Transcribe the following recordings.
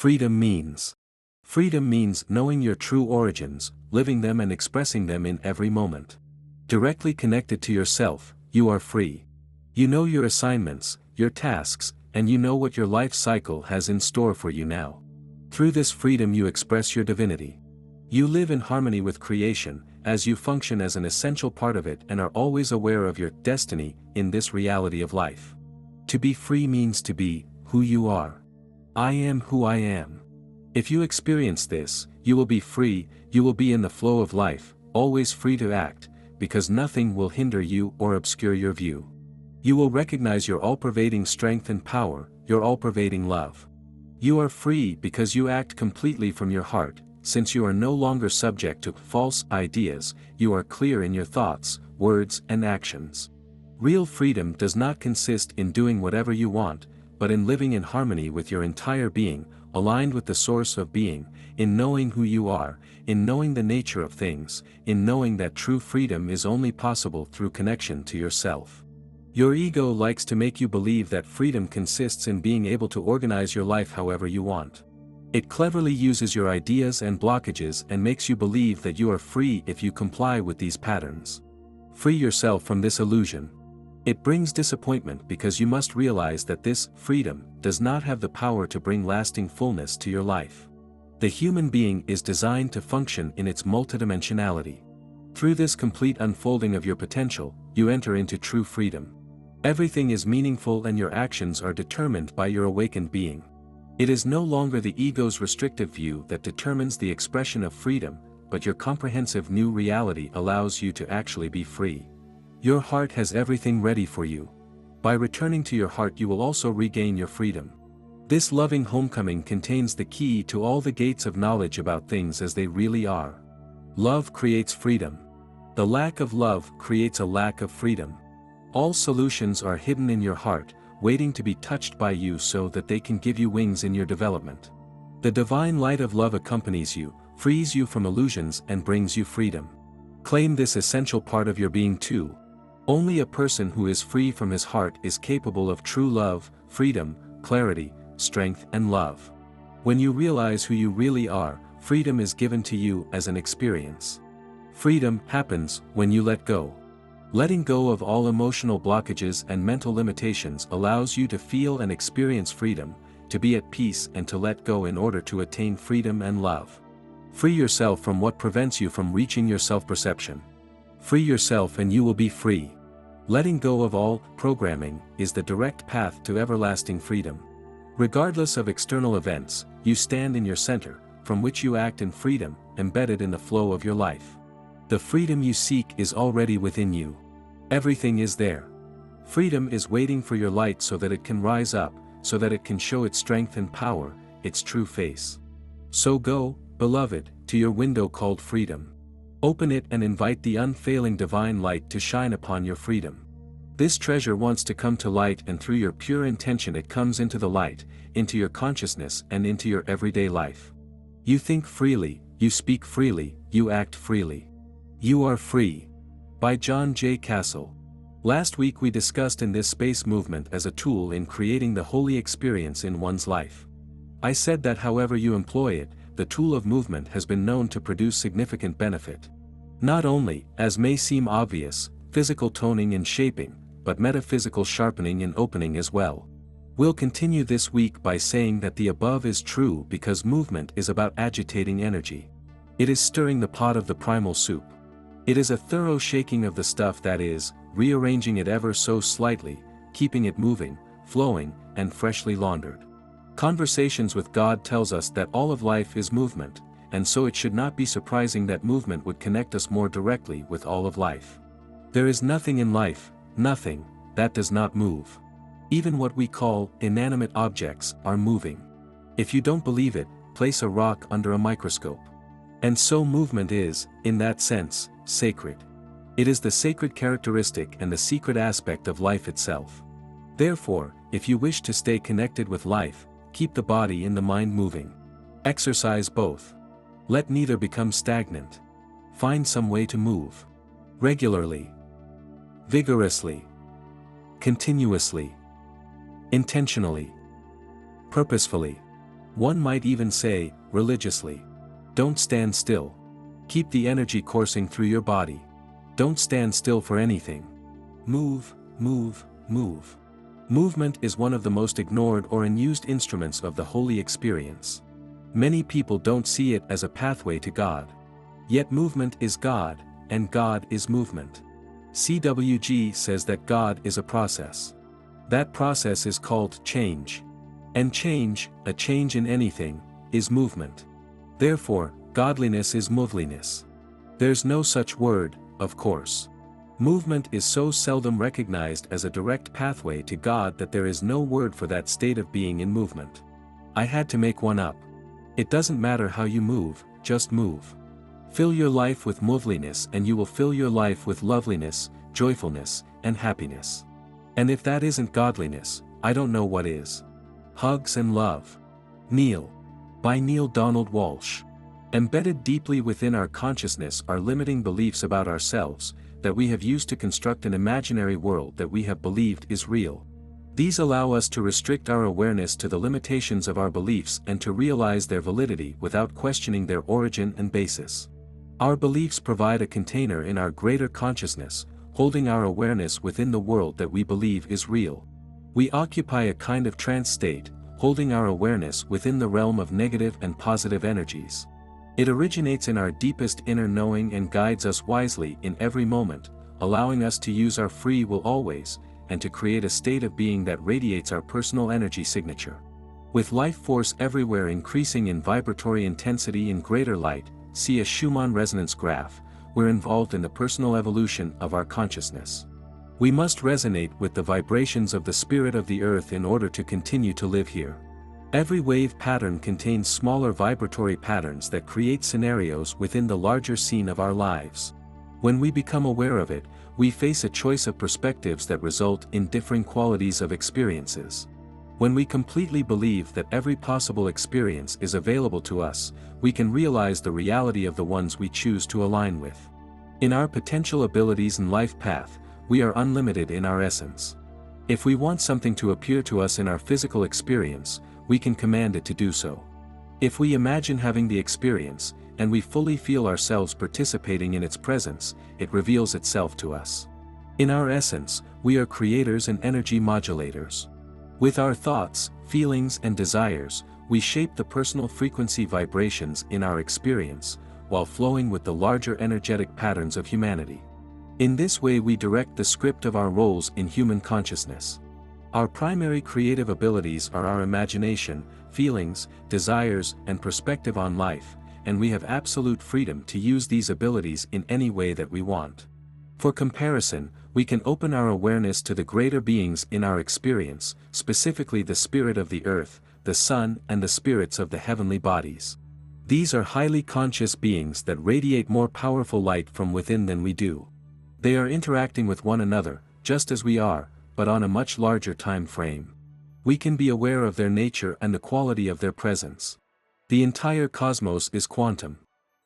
Freedom means. Freedom means knowing your true origins, living them and expressing them in every moment. Directly connected to yourself, you are free. You know your assignments, your tasks, and you know what your life cycle has in store for you now. Through this freedom you express your divinity. You live in harmony with creation, as you function as an essential part of it and are always aware of your destiny in this reality of life. To be free means to be who you are. I am who I am. If you experience this, you will be free, you will be in the flow of life, always free to act, because nothing will hinder you or obscure your view. You will recognize your all-pervading strength and power, your all-pervading love. You are free because you act completely from your heart, since you are no longer subject to false ideas, you are clear in your thoughts, words, and actions. Real freedom does not consist in doing whatever you want, but in living in harmony with your entire being, aligned with the source of being, in knowing who you are, in knowing the nature of things, in knowing that true freedom is only possible through connection to yourself. Your ego likes to make you believe that freedom consists in being able to organize your life however you want. It cleverly uses your ideas and blockages and makes you believe that you are free if you comply with these patterns. Free yourself from this illusion. It brings disappointment because you must realize that this freedom does not have the power to bring lasting fullness to your life. The human being is designed to function in its multidimensionality. Through this complete unfolding of your potential, you enter into true freedom. Everything is meaningful and your actions are determined by your awakened being. It is no longer the ego's restrictive view that determines the expression of freedom, but your comprehensive new reality allows you to actually be free. Your heart has everything ready for you. By returning to your heart you will also regain your freedom. This loving homecoming contains the key to all the gates of knowledge about things as they really are. Love creates freedom. The lack of love creates a lack of freedom. All solutions are hidden in your heart, waiting to be touched by you so that they can give you wings in your development. The divine light of love accompanies you, frees you from illusions and brings you freedom. Claim this essential part of your being too. Only a person who is free from his heart is capable of true love, freedom, clarity, strength and love. When you realize who you really are, freedom is given to you as an experience. Freedom happens when you let go. Letting go of all emotional blockages and mental limitations allows you to feel and experience freedom, to be at peace and to let go in order to attain freedom and love. Free yourself from what prevents you from reaching your self-perception. Free yourself and you will be free. Letting go of all programming is the direct path to everlasting freedom. Regardless of external events, you stand in your center, from which you act in freedom, embedded in the flow of your life. The freedom you seek is already within you. Everything is there. Freedom is waiting for your light so that it can rise up, so that it can show its strength and power, its true face. So go, beloved, to your window called freedom. Open it and invite the unfailing divine light to shine upon your freedom. This treasure wants to come to light, and through your pure intention it comes into the light, into your consciousness and into your everyday life. You think freely, you speak freely, you act freely. You are free. By John J. Castle. Last week we discussed in this space movement as a tool in creating the holy experience in one's life. I said that however you employ it, the tool of movement has been known to produce significant benefit. Not only, as may seem obvious, physical toning and shaping, but metaphysical sharpening and opening as well. We'll continue this week by saying that the above is true because movement is about agitating energy. It is stirring the pot of the primal soup. It is a thorough shaking of the stuff, that is, rearranging it ever so slightly, keeping it moving, flowing, and freshly laundered. Conversations with God tells us that all of life is movement, and so it should not be surprising that movement would connect us more directly with all of life. There is nothing in life, nothing, that does not move. Even what we call inanimate objects are moving. If you don't believe it, place a rock under a microscope. And so movement is, in that sense, sacred. It is the sacred characteristic and the secret aspect of life itself. Therefore, if you wish to stay connected with life, keep the body and the mind moving. Exercise both. Let neither become stagnant. Find some way to move. Regularly. Vigorously. Continuously. Intentionally. Purposefully. One might even say, religiously. Don't stand still. Keep the energy coursing through your body. Don't stand still for anything. Move, move, move. Movement is one of the most ignored or unused instruments of the holy experience. Many people don't see it as a pathway to God. Yet movement is God, and God is movement. CWG says that God is a process. That process is called change. And change, a change in anything, is movement. Therefore, godliness is moveliness. There's no such word, of course. Movement is so seldom recognized as a direct pathway to God that there is no word for that state of being in movement. I had to make one up. It doesn't matter how you move, just move. Fill your life with moveliness and you will fill your life with loveliness, joyfulness, and happiness. And if that isn't godliness, I don't know what is. Hugs and love. Neil. By Neil Donald Walsh. Embedded deeply within our consciousness are limiting beliefs about ourselves, that we have used to construct an imaginary world that we have believed is real. These allow us to restrict our awareness to the limitations of our beliefs and to realize their validity without questioning their origin and basis. Our beliefs provide a container in our greater consciousness, holding our awareness within the world that we believe is real. We occupy a kind of trance state, holding our awareness within the realm of negative and positive energies. It originates in our deepest inner knowing and guides us wisely in every moment, allowing us to use our free will always, and to create a state of being that radiates our personal energy signature. With life force everywhere increasing in vibratory intensity in greater light, see a Schumann resonance graph, we're involved in the personal evolution of our consciousness. We must resonate with the vibrations of the spirit of the earth in order to continue to live here. Every wave pattern contains smaller vibratory patterns that create scenarios within the larger scene of our lives. When we become aware of it, we face a choice of perspectives that result in differing qualities of experiences. When we completely believe that every possible experience is available to us, we can realize the reality of the ones we choose to align with. In our potential abilities and life path, we are unlimited in our essence. If we want something to appear to us in our physical experience, we can command it to do so. If we imagine having the experience, and we fully feel ourselves participating in its presence, it reveals itself to us. In our essence, we are creators and energy modulators. With our thoughts, feelings and desires, we shape the personal frequency vibrations in our experience, while flowing with the larger energetic patterns of humanity. In this way we direct the script of our roles in human consciousness. Our primary creative abilities are our imagination, feelings, desires, and perspective on life, and we have absolute freedom to use these abilities in any way that we want. For comparison, we can open our awareness to the greater beings in our experience, specifically the spirit of the earth, the sun, and the spirits of the heavenly bodies. These are highly conscious beings that radiate more powerful light from within than we do. They are interacting with one another, just as we are, but on a much larger time frame. We can be aware of their nature and the quality of their presence. The entire cosmos is quantum.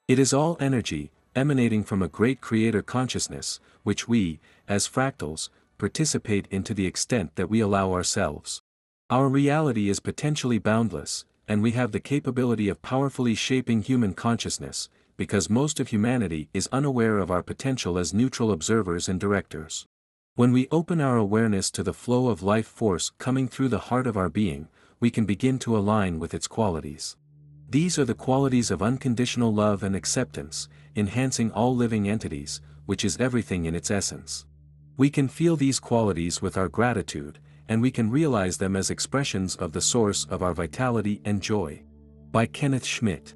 It is all energy, emanating from a great creator consciousness, which we, as fractals, participate in to the extent that we allow ourselves. Our reality is potentially boundless, and we have the capability of powerfully shaping human consciousness, because most of humanity is unaware of our potential as neutral observers and directors. When we open our awareness to the flow of life force coming through the heart of our being, we can begin to align with its qualities. These are the qualities of unconditional love and acceptance, enhancing all living entities, which is everything in its essence. We can feel these qualities with our gratitude, and we can realize them as expressions of the source of our vitality and joy. By Kenneth Schmidt.